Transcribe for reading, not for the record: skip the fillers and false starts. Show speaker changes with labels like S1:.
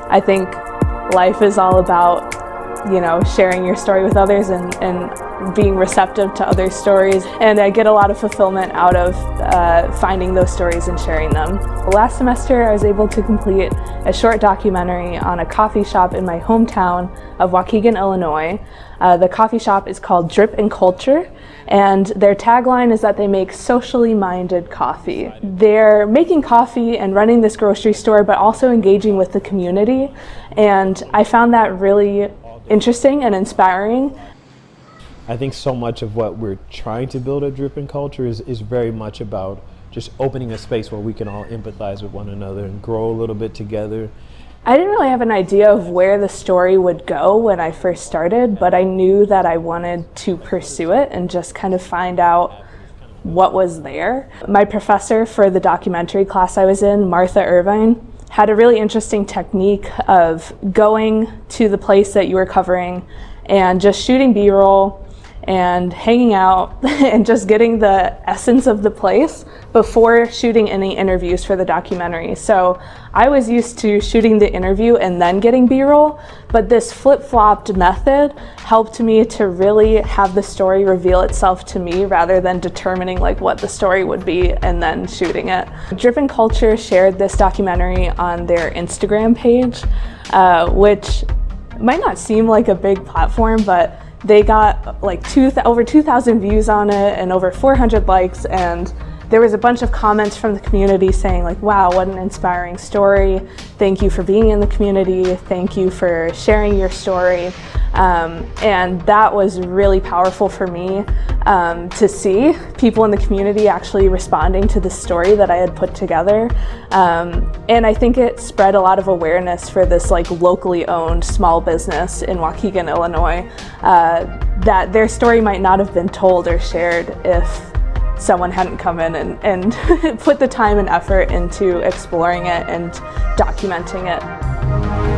S1: I think life is all about, sharing your story with others and being receptive to other stories. And I get a lot of fulfillment out of finding those stories and sharing them. Last semester, I was able to complete a short documentary on a coffee shop in my hometown of Waukegan, Illinois. The coffee shop is called Drip and Culture, and their tagline is that they make socially minded coffee. They're making coffee and running this grocery store, but also engaging with the community. And I found that really interesting and inspiring.
S2: I think so much of what we're trying to build at Drip and Culture is very much about just opening a space where we can all empathize with one another and grow a little bit together.
S1: I didn't really have an idea of where the story would go when I first started, but I knew that I wanted to pursue it and just kind of find out what was there. My professor for the documentary class I was in, Martha Irvine, had a really interesting technique of going to the place that you were covering and just shooting B-roll and hanging out and just getting the essence of the place before shooting any interviews for the documentary. So I was used to shooting the interview and then getting B-roll, but this flip-flopped method helped me to really have the story reveal itself to me rather than determining what the story would be and then shooting it. Drip and Culture shared this documentary on their Instagram page, which might not seem like a big platform, but they got over 2,000 views on it and over 400 likes, and there was a bunch of comments from the community saying wow, what an inspiring story. Thank you for being in the community. Thank you for sharing your story. And that was really powerful for me to see people in the community actually responding to the story that I had put together. And I think it spread a lot of awareness for this locally owned small business in Waukegan, Illinois, that their story might not have been told or shared if someone hadn't come in and put the time and effort into exploring it and documenting it.